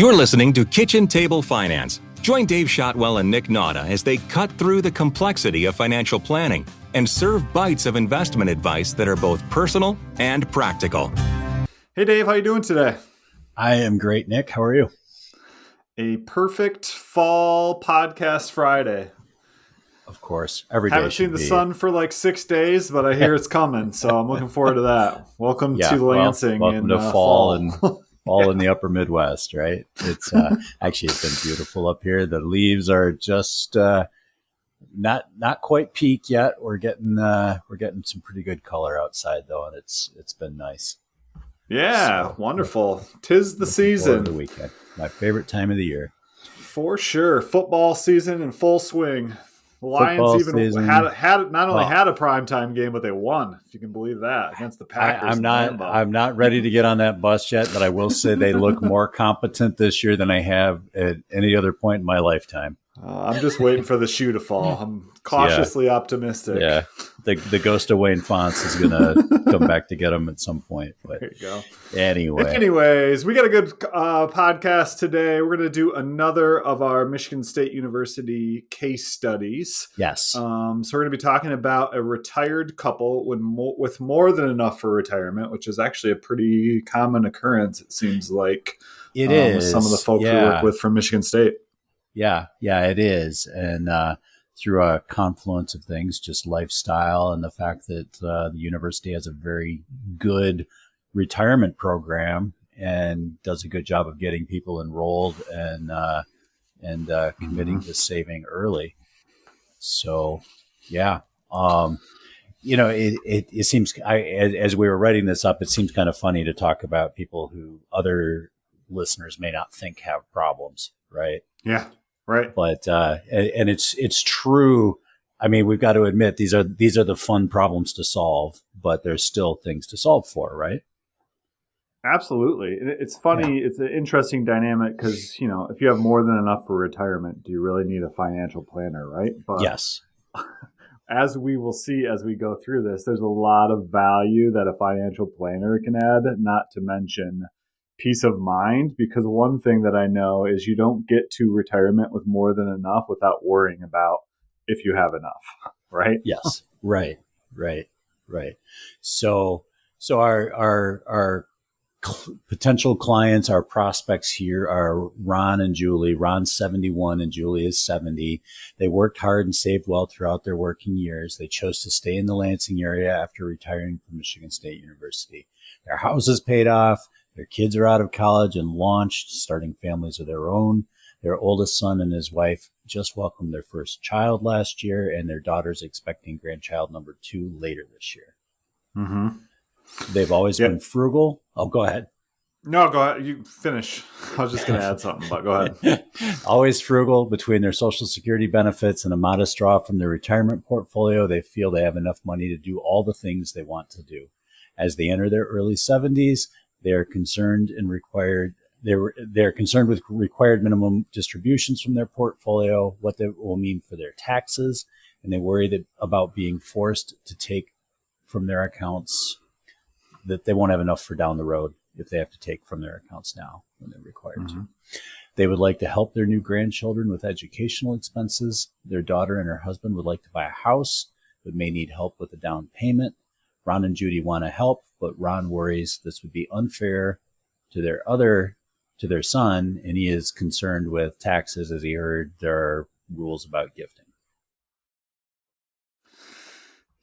You're listening to Kitchen Table Finance. Join Dave Shotwell and Nick Nauta as they cut through the complexity of financial planning and serve bites of investment advice that are both personal and practical. Hey, Dave, how you doing today? I am great, Nick. How are you? A perfect fall podcast Friday. Of course. Every day. Haven't seen the sun for like 6 days, but I hear it's coming, so I'm looking forward to that. Welcome to Lansing. Welcome to fall and fall in the upper Midwest, right? It's actually it's been beautiful up here. The leaves are just not quite peak yet. We're getting some pretty good color outside though, and it's been nice. Yeah, so, wonderful. Tis the season. The weekend, my favorite time of the year, for sure. Football season in full swing. The Lions had not only had a primetime game, but they won, if you can believe that, against the Packers. I'm not ready to get on that bus yet, but I will say they look more competent this year than I have at any other point in my lifetime. I'm just waiting for the shoe to fall. I'm cautiously optimistic. Yeah, the ghost of Wayne Fonts is going to come back to get them at some point. But there you go. Anyways, we got a good podcast today. We're going to do another of our Michigan State University case studies. Yes. So we're going to be talking about a retired couple with more than enough for retirement, which is actually a pretty common occurrence, it seems like. It is. With some of the folks we work with from Michigan State. Yeah, it is. And through a confluence of things, just lifestyle and the fact that the university has a very good retirement program and does a good job of getting people enrolled and committing to saving early. So, yeah. It seems, as we were writing this up, it seems kind of funny to talk about people who other listeners may not think have problems, right? Yeah. Right. But and it's true. I mean, we've got to admit these are the fun problems to solve, but there's still things to solve for, right? Absolutely. It's funny. Yeah. It's an interesting dynamic because, if you have more than enough for retirement, do you really need a financial planner, right? But yes. As we will see as we go through this, there's a lot of value that a financial planner can add, not to mention peace of mind, because one thing that I know is you don't get to retirement with more than enough without worrying about if you have enough, right? Yes. Right. So our potential clients, our prospects here are Ron and Julie. Ron's 71 and Julie is 70. They worked hard and saved well throughout their working years. They chose to stay in the Lansing area after retiring from Michigan State University. Their house is paid off. Their kids are out of college and launched, starting families of their own. Their oldest son and his wife just welcomed their first child last year, and their daughter's expecting grandchild number 2 later this year. Mm-hmm. They've always been frugal. Oh, go ahead. No, go ahead. You finish. I was just going to add something, but go ahead. Always frugal. Between their Social Security benefits and a modest draw from their retirement portfolio, they feel they have enough money to do all the things they want to do. As they enter their early 70s, they're concerned with required minimum distributions from their portfolio, what that will mean for their taxes, and they worry about being forced to take from their accounts that they won't have enough for down the road if they have to take from their accounts now when they're required to. They would like to help their new grandchildren with educational expenses. Their daughter and her husband would like to buy a house, but may need help with a down payment. Ron and Judy want to help, but Ron worries this would be unfair to their son, and he is concerned with taxes as he heard there are rules about gifting.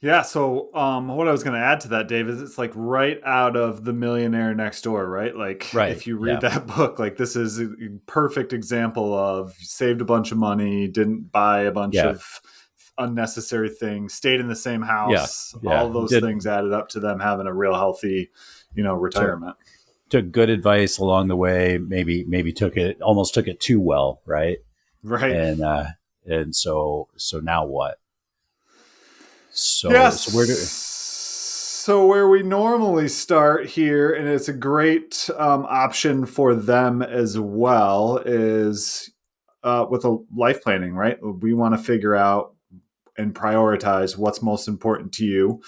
Yeah, so what I was going to add to that, Dave, is it's like right out of The Millionaire Next Door, right? Like if you read that book, like this is a perfect example of saved a bunch of money, didn't buy a bunch of unnecessary things, stayed in the same house. All those things added up to them having a real healthy, retirement. Took good advice along the way. Maybe almost took it too well, right? Right. And so now what? So where we normally start here, and it's a great option for them as well, is with a life planning, right? We want to figure out and prioritize what's most important to you.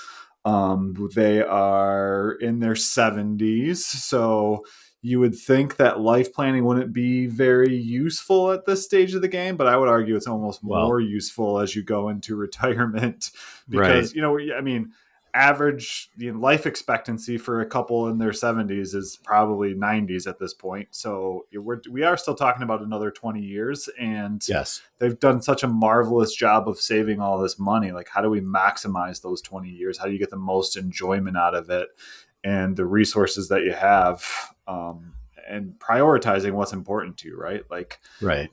They are in their 70s. So, you would think that life planning wouldn't be very useful at this stage of the game, but I would argue it's almost more useful as you go into retirement because, I mean, average life expectancy for a couple in their 70s is probably 90s at this point. So we are still talking about another 20 years, and yes, they've done such a marvelous job of saving all this money. Like, how do we maximize those 20 years? How do you get the most enjoyment out of it and the resources that you have? And prioritizing what's important to you, right? Like,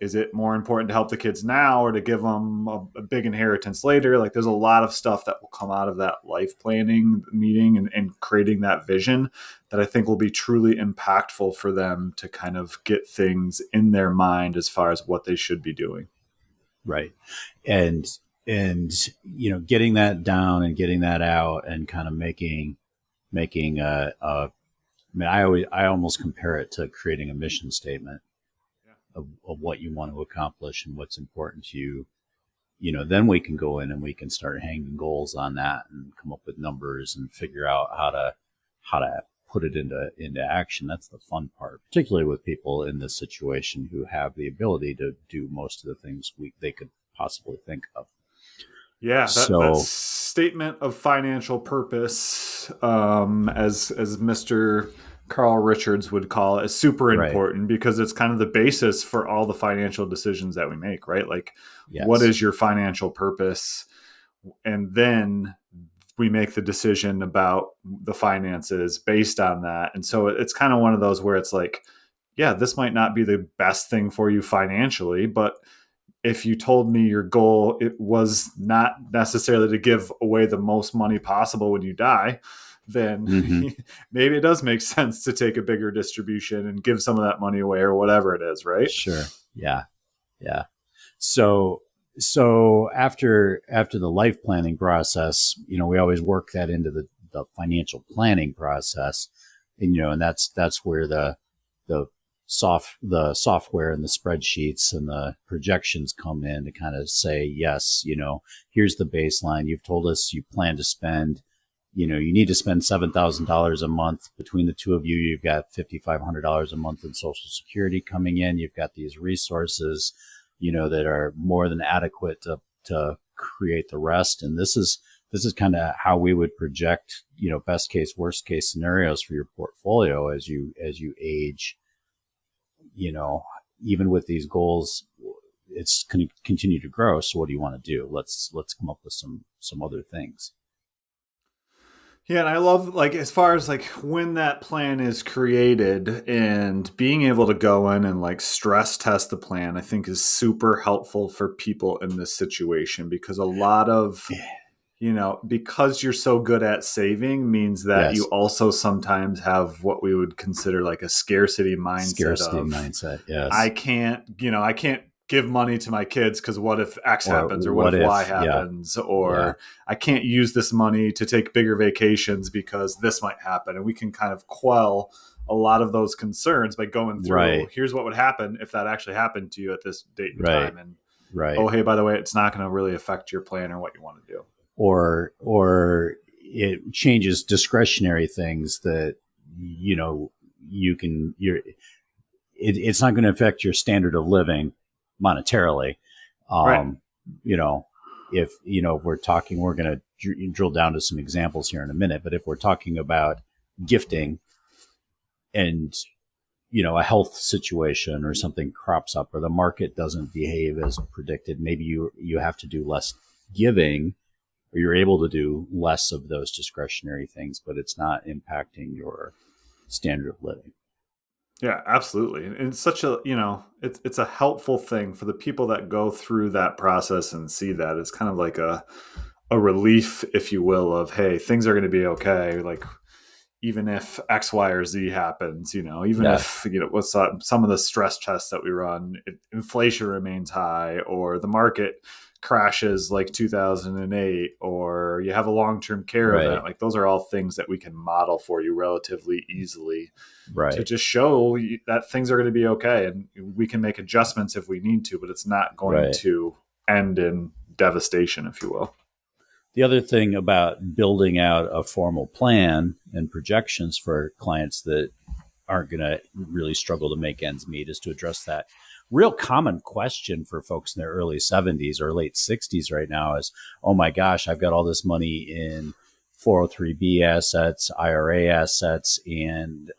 is it more important to help the kids now or to give them a big inheritance later? Like, there's a lot of stuff that will come out of that life planning meeting and creating that vision that I think will be truly impactful for them to kind of get things in their mind as far as what they should be doing. Right. And getting that down and getting that out and kind of making I almost compare it to creating a mission statement of what you want to accomplish and what's important to you. Then we can go in and we can start hanging goals on that and come up with numbers and figure out how to put it into action. That's the fun part, particularly with people in this situation who have the ability to do most of the things they could possibly think of. Yeah, that statement of financial purpose, as Mr. Carl Richards would call it, is super important because it's kind of the basis for all the financial decisions that we make, right? Like, what is your financial purpose? And then we make the decision about the finances based on that. And so it's kind of one of those where it's like, yeah, this might not be the best thing for you financially, but if you told me your goal, it was not necessarily to give away the most money possible when you die, then maybe it does make sense to take a bigger distribution and give some of that money away or whatever it is, right? Sure. Yeah. Yeah. So after the life planning process, we always work that into the financial planning process, and that's where the software and the spreadsheets and the projections come in to kind of say, yes, here's the baseline. You've told us you plan to spend, you need to spend $7,000 a month between the two of you. You've got $5,500 a month in Social Security coming in. You've got these resources, that are more than adequate to create the rest. And this is kind of how we would project, best case, worst case scenarios for your portfolio as you age. Even with these goals, it's going to continue to grow. So what do you want to do? Let's come up with some other things. Yeah. And I love, like, as far as like when that plan is created and being able to go in and like stress test the plan, I think is super helpful for people in this situation, because a lot of, because you're so good at saving means that you also sometimes have what we would consider like a scarcity mindset. Yes. I can't give money to my kids because what if X happens, or what if Y happens, or I can't use this money to take bigger vacations because this might happen. And we can kind of quell a lot of those concerns by going through, here's what would happen if that actually happened to you at this date and time. And oh, hey, by the way, it's not going to really affect your plan or what you want to do. Or it changes discretionary things that, it's not going to affect your standard of living monetarily. If we're talking, we're going to drill down to some examples here in a minute, but if we're talking about gifting and, a health situation or something crops up or the market doesn't behave as predicted, maybe you have to do less giving, or you're able to do less of those discretionary things, but it's not impacting your standard of living. Yeah, absolutely. And it's such a, it's a helpful thing for the people that go through that process and see that. It's kind of like a relief, if you will, of, hey, things are going to be okay. Like, even if X, Y, or Z happens, if, what's some of the stress tests that we run, inflation remains high, or the market crashes like 2008, or you have a long-term care event, like those are all things that we can model for you relatively easily to just show that things are going to be okay. And we can make adjustments if we need to, but it's not going to end in devastation, if you will. The other thing about building out a formal plan and projections for clients that aren't going to really struggle to make ends meet, is to address that real common question for folks in their early 70s or late 60s right now is, oh my gosh, I've got all this money in 403B assets, IRA assets, and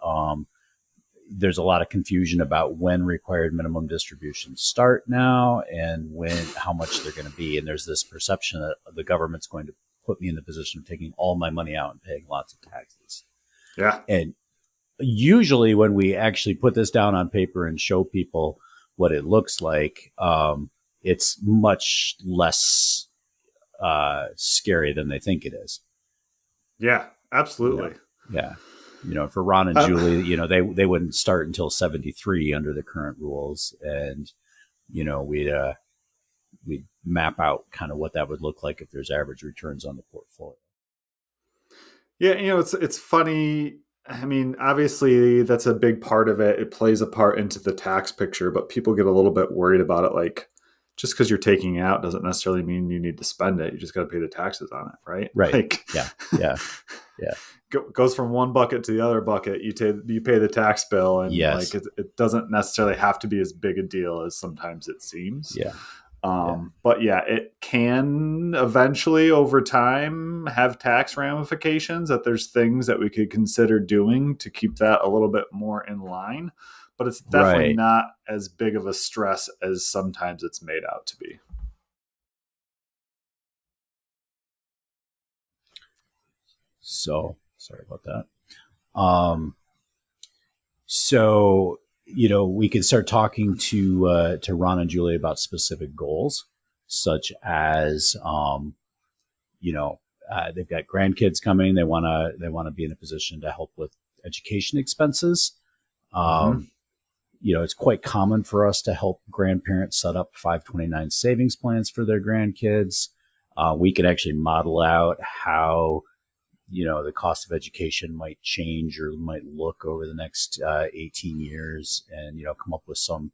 there's a lot of confusion about when required minimum distributions start now and how much they're going to be. And there's this perception that the government's going to put me in the position of taking all my money out and paying lots of taxes. Yeah. And usually when we actually put this down on paper and show people what it looks like, it's much less scary than they think it is. Yeah, absolutely. Yeah. For Ron and Julie, they wouldn't start until 73 under the current rules. And, we'd map out kind of what that would look like if there's average returns on the portfolio. Yeah. It's funny. I mean, obviously that's a big part of it. It plays a part into the tax picture, but people get a little bit worried about it. Like, just because you're taking it out doesn't necessarily mean you need to spend it. You just got to pay the taxes on it, right? Right. Like, yeah. Goes from one bucket to the other bucket. You pay the tax bill, and yes. like it doesn't necessarily have to be as big a deal as sometimes it seems. Yeah. But yeah, it can eventually over time have tax ramifications, that there's things that we could consider doing to keep that a little bit more in line, but it's definitely not as big of a stress as sometimes it's made out to be. So sorry about that. So we can start talking to Ron and Julie about specific goals, such as, they've got grandkids coming. They want to be in a position to help with education expenses. It's quite common for us to help grandparents set up 529 savings plans for their grandkids. We can actually model out how the cost of education might change or might look over the next 18 years and, come up with some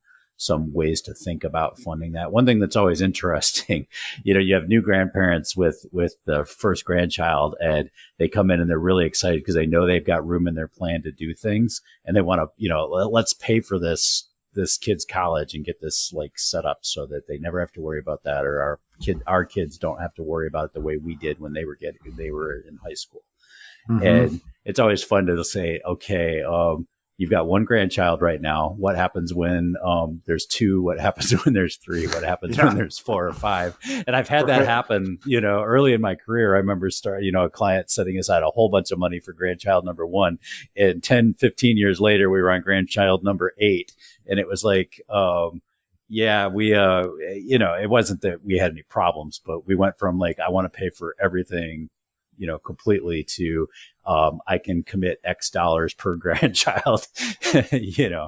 ways to think about funding that. One thing that's always interesting, you have new grandparents with the first grandchild, and they come in and they're really excited because they know they've got room in their plan to do things, and they want to, let's pay for this kid's college and get this like set up so that they never have to worry about that, or our kids don't have to worry about it the way we did when they were in high school. And it's always fun to say, okay, you've got one grandchild right now. What happens when there's two? What happens when there's three? What happens when there's 4 or 5? And I've had that happen, early in my career. I remember a client setting aside a whole bunch of money for grandchild number 1. And 10, 15 years later, we were on grandchild number 8. And it was like, it wasn't that we had any problems, but we went from like, I want to pay for everything, completely to, I can commit X dollars per grandchild,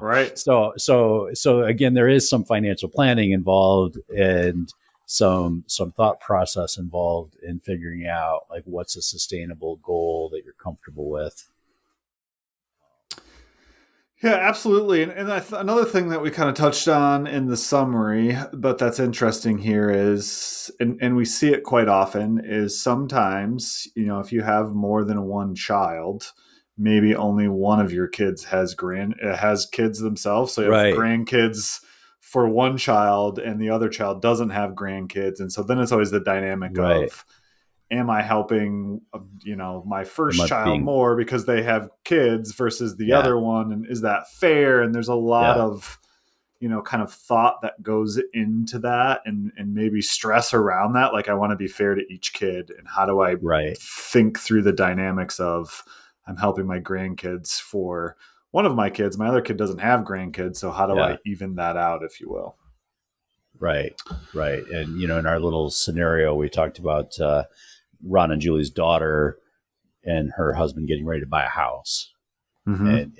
Right. So again, there is some financial planning involved and some thought process involved in figuring out like what's a sustainable goal that you're comfortable with. Yeah, absolutely. And another thing that we kind of touched on in the summary, but that's interesting here is, and we see it quite often, is sometimes, if you have more than one child, maybe only one of your kids has kids themselves. So you have grandkids for one child and the other child doesn't have grandkids. And so then it's always the dynamic of, am I helping, my first child more because they have kids versus the other one? And is that fair? And there's a lot of, kind of thought that goes into that and maybe stress around that. Like, I want to be fair to each kid. And how do I think through the dynamics of, I'm helping my grandkids for one of my kids. My other kid doesn't have grandkids. So how do I even that out, if you will? Right. And, in our little scenario, we talked about, Ron and Julie's daughter and her husband getting ready to buy a house and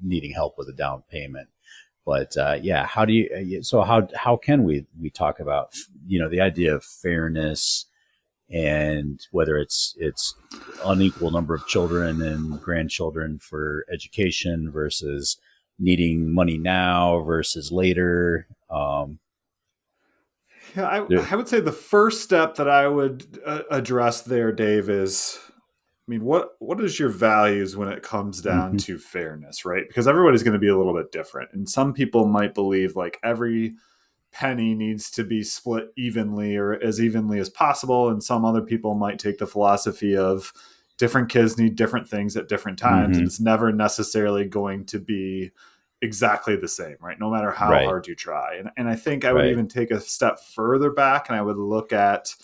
needing help with a down payment. But how can we talk about, the idea of fairness and whether it's unequal number of children and grandchildren for education versus needing money now versus later. I would say the first step that I would address there, Dave, is mean, what is your values when it comes down Mm-hmm. to fairness, right? Because everybody's going to be a little bit different. And some people might believe like every penny needs to be split evenly or as evenly as possible. And some other people might take the philosophy of different kids need different things at different times. And Mm-hmm. it's never necessarily going to be exactly the same, right? No matter how Right. hard you try. And I think I would Right. even take a step further back and I would look at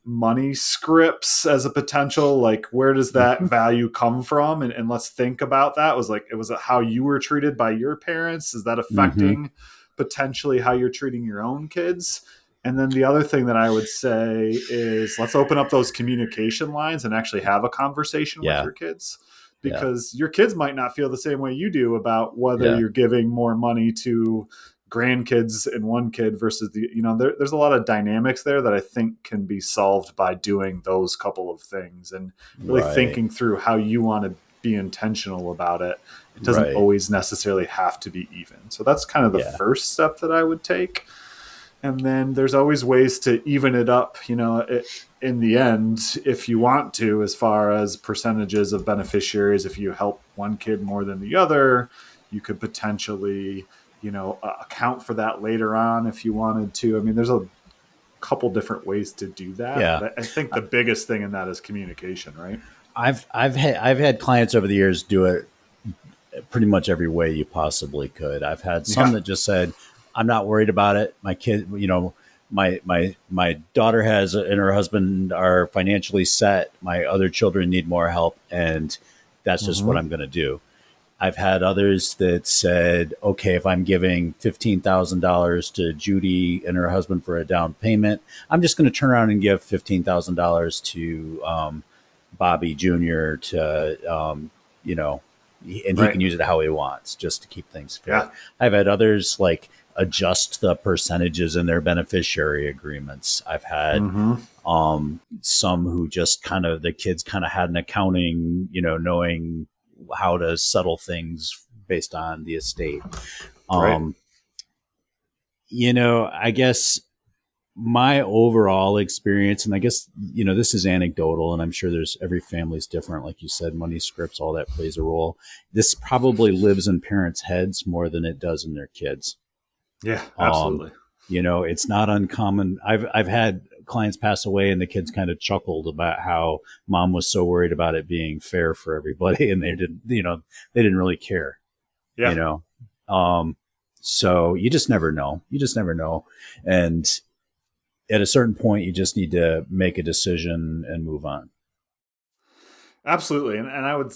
money scripts as a potential, like where does that Mm-hmm. value come from? And let's think about that. Was it how you were treated by your parents? Is that Mm-hmm. affecting potentially how you're treating your own kids? And then the other thing that I would say is let's open up those communication lines and actually have a conversation with Yeah. your kids, Yeah. because your kids might not feel the same way you do about whether Yeah. you're giving more money to grandkids and one kid versus there's a lot of dynamics there that I think can be solved by doing those couple of things and really Right. thinking through how you want to be intentional about it. It doesn't Right. always necessarily have to be even. So that's kind of the Yeah. first step that I would take. And then there's always ways to even it up, in the end, if you want to, as far as percentages of beneficiaries. If you help one kid more than the other, you could potentially, account for that later on if you wanted to. I mean, there's a couple different ways to do that, Yeah. but I think the biggest thing in that is communication, right? I've had clients over the years do it pretty much every way you possibly could. I've had some Yeah. that just said, "I'm not worried about it. My kid, my daughter has and her husband are financially set. My other children need more help, and that's just what Mm-hmm. I'm going to do." I've had others that said, "Okay, if I'm giving $15,000 to Judy and her husband for a down payment, I'm just going to turn around and give $15,000 to Bobby Jr. to and he Right. can use it how he wants, just to keep things fair." Yeah. I've had others like adjust the percentages in their beneficiary agreements. I've had Mm-hmm. some who just kind of, the kids kind of had an accounting, knowing how to settle things based on the estate. Right. Um, I guess my overall experience, and I guess, this is anecdotal, and I'm sure there's every family's different. Like you said, money scripts, all that plays a role. This probably lives in parents' heads more than it does in their kids. Yeah, absolutely. It's not uncommon. I've had clients pass away and the kids kind of chuckled about how mom was so worried about it being fair for everybody, and they didn't really care. Yeah. So you just never know. And at a certain point, you just need to make a decision and move on. Absolutely. And I would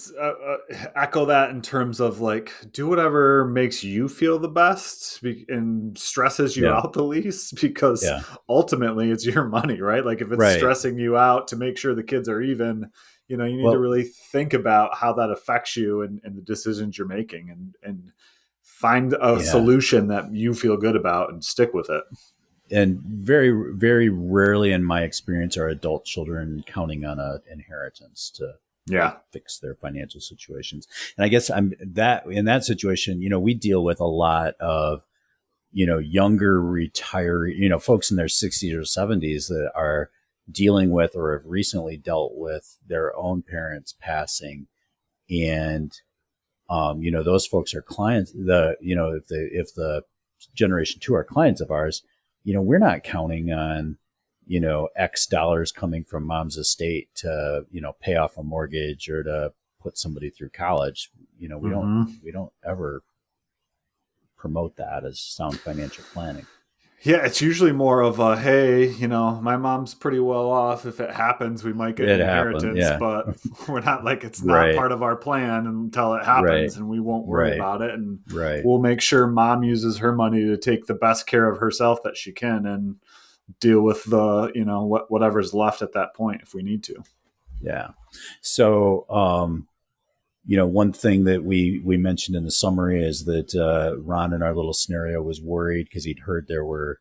echo that in terms of like, do whatever makes you feel the best and stresses you Yeah. out the least, because Yeah. ultimately it's your money, right? Like if it's Right. stressing you out to make sure the kids are even, you need to Well, really think about how that affects you and the decisions you're making and find a yeah. solution that you feel good about and stick with it. And very, very rarely in my experience are adult children counting on an inheritance to fix their financial situations. And I guess in that situation, we deal with a lot of, younger retiree, folks in their 60s or 70s that are dealing with or have recently dealt with their own parents passing. And, those folks are clients. If the generation two are clients of ours, we're not counting on, X dollars coming from mom's estate to, pay off a mortgage or to put somebody through college. We don't ever promote that as sound financial planning. Yeah, it's usually more of a, hey, my mom's pretty well off. If it happens, we might get an inheritance, but we're not like, it's not part of our plan until it happens, and we won't worry about it. And we'll make sure mom uses her money to take the best care of herself that she can and deal with the, whatever's left at that point if we need to. Yeah. So, one thing that we mentioned in the summary is that Ron in our little scenario was worried because he'd heard there were,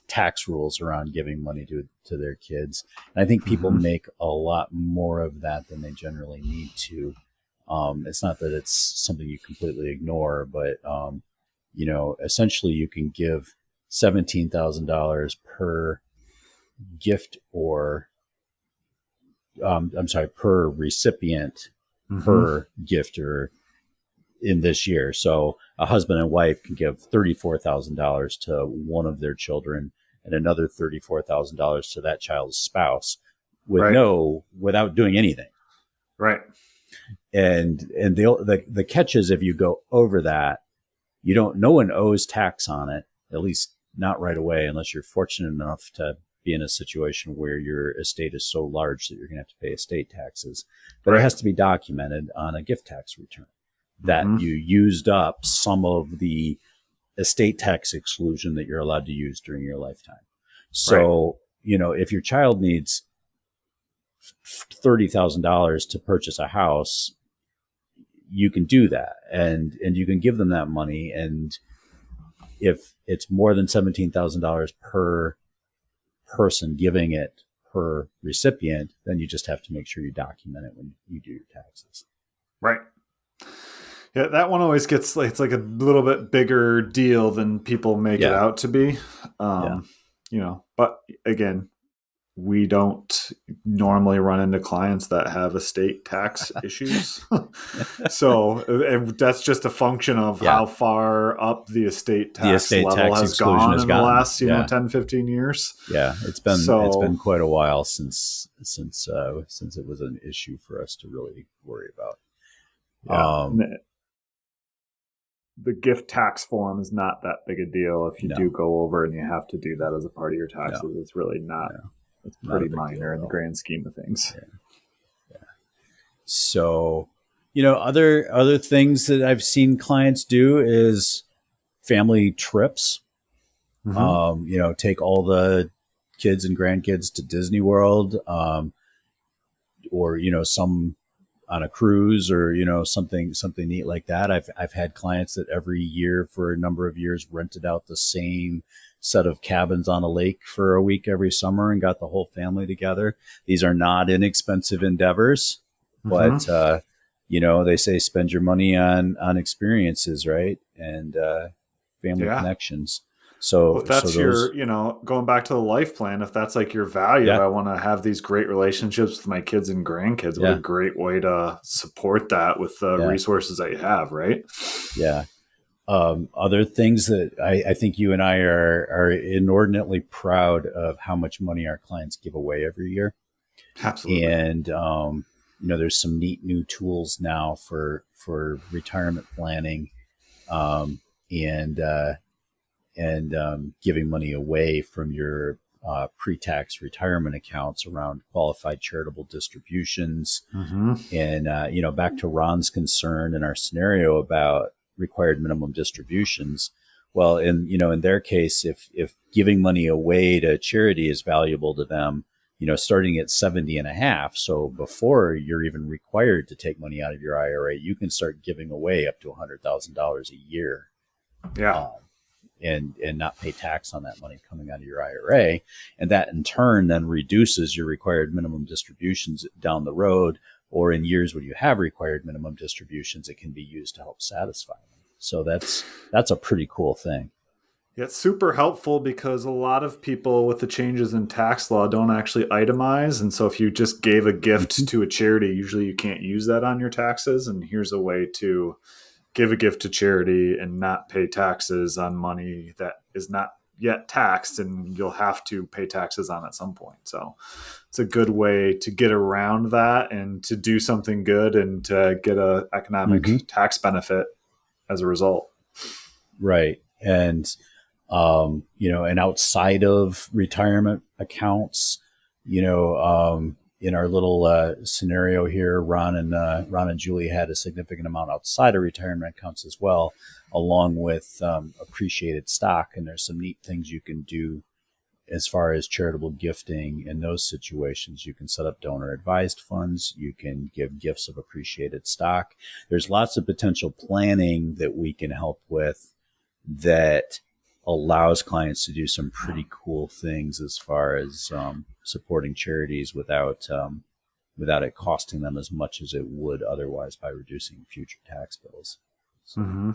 tax rules around giving money to their kids. And I think people make a lot more of that than they generally need to. It's not that it's something you completely ignore, but, essentially you can give $17,000 per gift or per recipient, per gifter in this year. So a husband and wife can give $34,000 to one of their children and another $34,000 to that child's spouse without doing anything. Right. And the catch is, if you go over that, no one owes tax on it, at least not right away, unless you're fortunate enough to be in a situation where your estate is so large that you're going to have to pay estate taxes. But it has to be documented on a gift tax return that you used up some of the estate tax exclusion that you're allowed to use during your lifetime. So, if your child needs $30,000 to purchase a house, you can do that, and you can give them that money. And if it's more than $17,000 per person giving it per recipient, then you just have to make sure you document it when you do your taxes. Right. Yeah, that one always gets it's like a little bit bigger deal than people make it out to be. But again, we don't normally run into clients that have estate tax issues. So that's just a function of how far up the estate tax level has gone in the last 10, 15 years. Yeah, it's been quite a while since it was an issue for us to really worry about. The gift tax form is not that big a deal if you do go over and you have to do that as a part of your taxes. It's really not. It's pretty minor in the grand scheme of things. Yeah. So, other things that I've seen clients do is family trips. Take all the kids and grandkids to Disney World, or some on a cruise, or something neat like that. I've had clients that every year for a number of years rented out the same set of cabins on a lake for a week every summer and got the whole family together. These are not inexpensive endeavors, but they say spend your money on experiences, right? And family connections. So if that's your, going back to the life plan, if that's like your value, I want to have these great relationships with my kids and grandkids. What a great way to support that with the resources that you have, right? Yeah. Other things that I think you and I are inordinately proud of how much money our clients give away every year. Absolutely. And, there's some neat new tools now for retirement planning, and giving money away from your pre-tax retirement accounts around qualified charitable distributions. And, back to Ron's concern in our scenario about required minimum distributions. Well, in their case, if giving money away to charity is valuable to them, starting at 70 and a half. So before you're even required to take money out of your IRA, you can start giving away up to $100,000 a year. Yeah. And not pay tax on that money coming out of your IRA. And that in turn then reduces your required minimum distributions down the road, or in years when you have required minimum distributions, it can be used to help satisfy them. So that's a pretty cool thing. Yeah, it's super helpful because a lot of people with the changes in tax law don't actually itemize. And so if you just gave a gift to a charity, usually you can't use that on your taxes. And here's a way to give a gift to charity and not pay taxes on money that is not yet taxed, and you'll have to pay taxes on at some point. So it's a good way to get around that and to do something good and to get a economic tax benefit as a result. Right. And, and outside of retirement accounts, in our little scenario here, Ron and Julie had a significant amount outside of retirement accounts as well, along with appreciated stock. And there's some neat things you can do as far as charitable gifting in those situations. You can set up donor advised funds. You can give gifts of appreciated stock. There's lots of potential planning that we can help with that allows clients to do some pretty cool things as far as supporting charities without it costing them as much as it would otherwise by reducing future tax bills. So.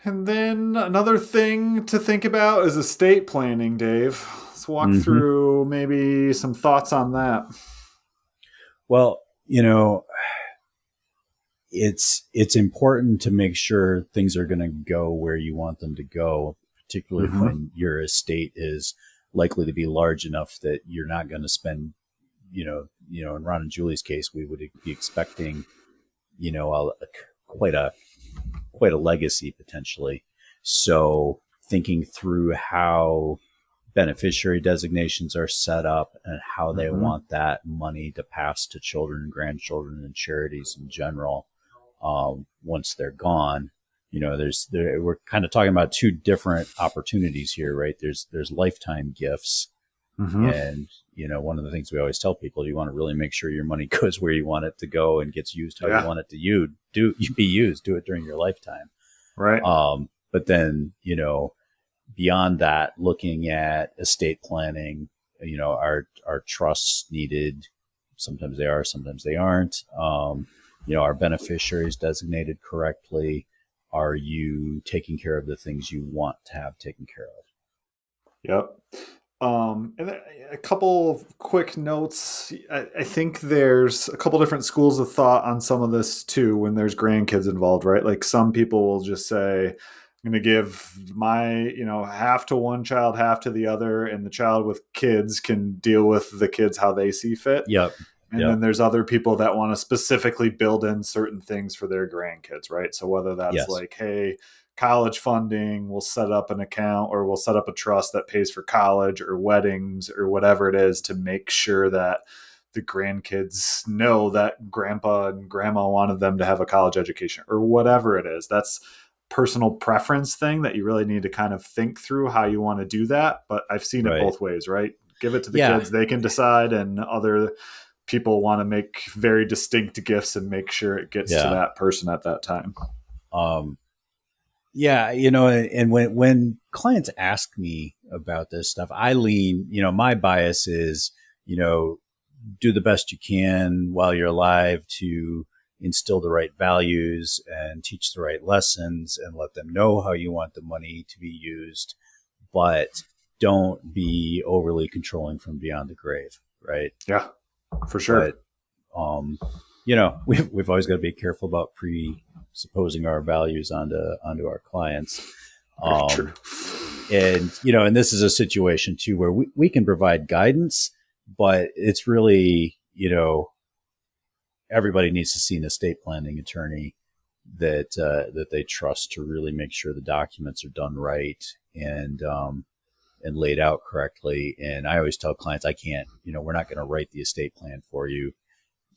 And then another thing to think about is estate planning, Dave. Let's walk through maybe some thoughts on that. Well, it's important to make sure things are going to go where you want them to go, particularly when your estate is likely to be large enough that you're not going to spend, in Ron and Julie's case, we would be expecting, quite a legacy potentially. So thinking through how beneficiary designations are set up and how they want that money to pass to children and grandchildren and charities in general, once they're gone. We're kind of talking about two different opportunities here, right? There's lifetime gifts. And, one of the things we always tell people, you want to really make sure your money goes where you want it to go and gets used how you want it to be used, do it during your lifetime. Right. But then, beyond that, looking at estate planning, our trusts needed. Sometimes they are, sometimes they aren't. Are beneficiaries designated correctly? Are you taking care of the things you want to have taken care of? Yep. And a couple of quick notes. I think there's a couple different schools of thought on some of this too when there's grandkids involved, right? Like some people will just say, I'm going to give my, half to one child, half to the other, and the child with kids can deal with the kids how they see fit. Yep. And then there's other people that want to specifically build in certain things for their grandkids, right? So whether that's like, hey, college funding, we'll set up an account or we'll set up a trust that pays for college or weddings or whatever it is to make sure that the grandkids know that grandpa and grandma wanted them to have a college education or whatever it is. That's personal preference thing that you really need to kind of think through how you want to do that. But I've seen it both ways, right? Give it to the kids, they can decide, and other people want to make very distinct gifts and make sure it gets to that person at that time. And when clients ask me about this stuff, I lean, my bias is, do the best you can while you're alive to instill the right values and teach the right lessons and let them know how you want the money to be used, but don't be overly controlling from beyond the grave, right? Yeah, for sure. But, we've always got to be careful about presupposing our values onto our clients. True. And this is a situation too where we can provide guidance, but it's really, everybody needs to see an estate planning attorney that they trust to really make sure the documents are done right and laid out correctly. And I always tell clients, I can't, we're not going to write the estate plan for you.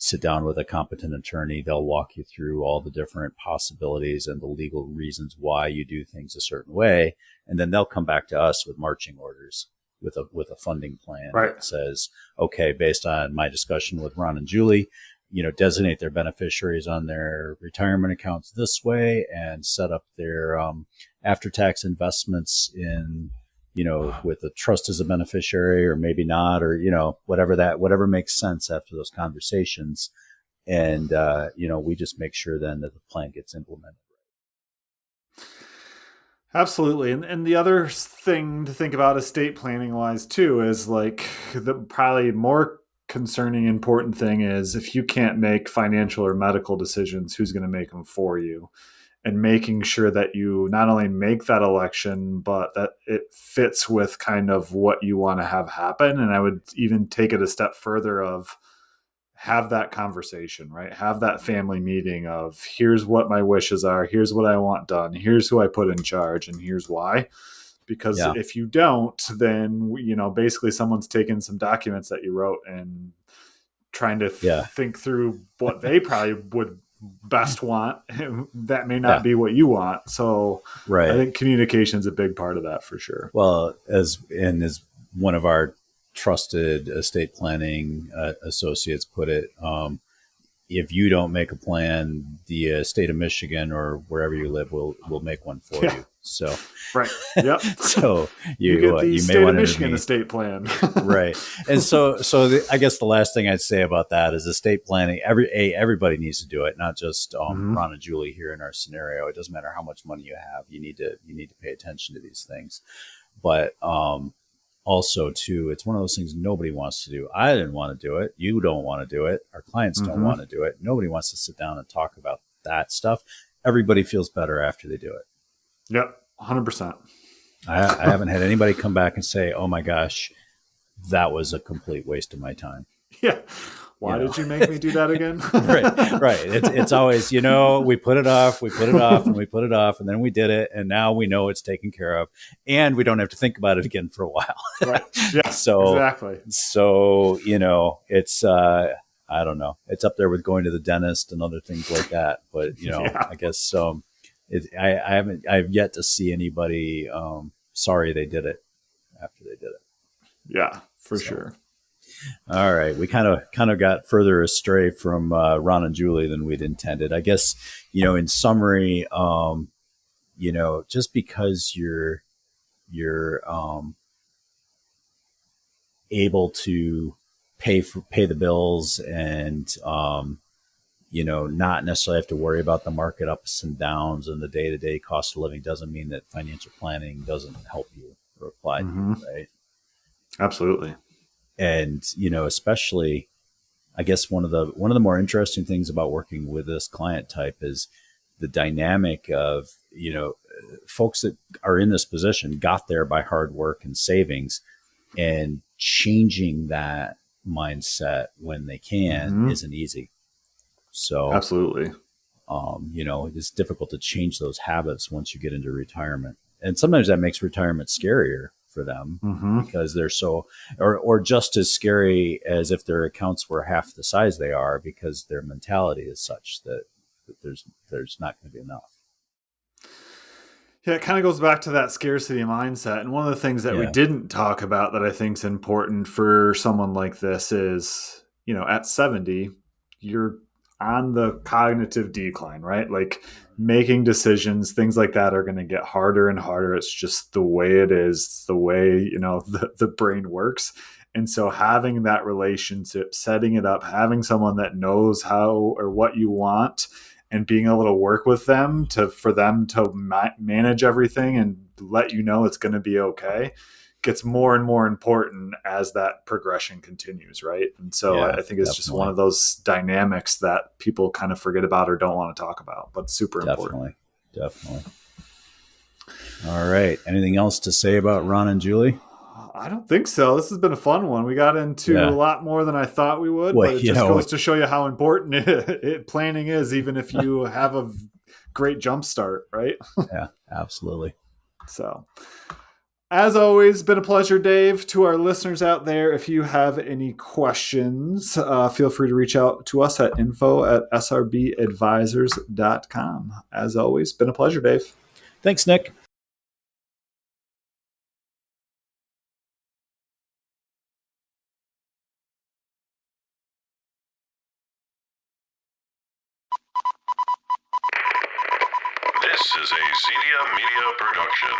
Sit down with a competent attorney. They'll walk you through all the different possibilities and the legal reasons why you do things a certain way. And then they'll come back to us with marching orders with a funding plan that says, okay, based on my discussion with Ron and Julie, designate their beneficiaries on their retirement accounts this way and set up their after-tax investments in, with a trust as a beneficiary or maybe not, or, whatever makes sense after those conversations. And, we just make sure then that the plan gets implemented. Absolutely. And the other thing to think about estate planning wise too is like the probably more concerning important thing is if you can't make financial or medical decisions, who's going to make them for you? And making sure that you not only make that election, but that it fits with kind of what you want to have happen. And I would even take it a step further of have that conversation, right? Have that family meeting of here's what my wishes are. Here's what I want done. Here's who I put in charge and here's why. Because if you don't, then, basically someone's taken some documents that you wrote and trying to think through what they probably would best want. That may not be what you want. So I think communication is a big part of that for sure. Well, as one of our trusted estate planning associates put it, if you don't make a plan, the state of Michigan or wherever you live will make one for you. So yep. So you get the you state may want of to Michigan estate plan. Right. And I guess the last thing I'd say about that is estate planning. Everybody needs to do it, not just Ron and Julie here in our scenario. It doesn't matter how much money you have. You need to pay attention to these things. But also too, it's one of those things nobody wants to do. I didn't want to do it. You don't want to do it. Our clients don't want to do it. Nobody wants to sit down and talk about that stuff. Everybody feels better after they do it. Yep. 100%. I haven't had anybody come back and say, oh my gosh, that was a complete waste of my time. Yeah. Why did you make me do that again? Right. It's always, we put it off, and we put it off, and then we did it, and now we know it's taken care of, and we don't have to think about it again for a while. Right. Yeah. Exactly. So, it's I don't know. It's up there with going to the dentist and other things like that. But I guess I've yet to see anybody sorry they did it after they did it. Yeah, for sure. All right, we kind of got further astray from Ron and Julie than we'd intended. I guess in summary, just because you're able to pay the bills and not necessarily have to worry about the market ups and downs and the day-to-day cost of living doesn't mean that financial planning doesn't help you or apply to you, right? Absolutely. And especially, I guess one of the more interesting things about working with this client type is the dynamic of folks that are in this position got there by hard work and savings, and changing that mindset when they can isn't easy. So absolutely, it's difficult to change those habits once you get into retirement, and sometimes that makes retirement scarier for them because they're so, or just as scary as if their accounts were half the size they are, because their mentality is such that there's not going to be enough. Yeah, it kind of goes back to that scarcity mindset. And one of the things that we didn't talk about that I think is important for someone like this is, at 70, you're on the cognitive decline, right? Like making decisions, things like that are going to get harder and harder. It's just the way it is, the way, the brain works. And so having that relationship, setting it up, having someone that knows how or what you want, and being able to work with them for them to manage everything and let it's going to be okay, gets more and more important as that progression continues, right? And so I think it's just one of those dynamics that people kind of forget about or don't want to talk about, but super important. Definitely. All right. Anything else to say about Ron and Julie? I don't think so. This has been a fun one. We got into a lot more than I thought we would, but it just goes to show you how important planning is, even if you have a great jump start, right? Yeah, absolutely. So, as always, been a pleasure, Dave. To our listeners out there, if you have any questions, feel free to reach out to us at info@srbadvisors.com. As always, been a pleasure, Dave. Thanks, Nick. This is a Zedia Media production.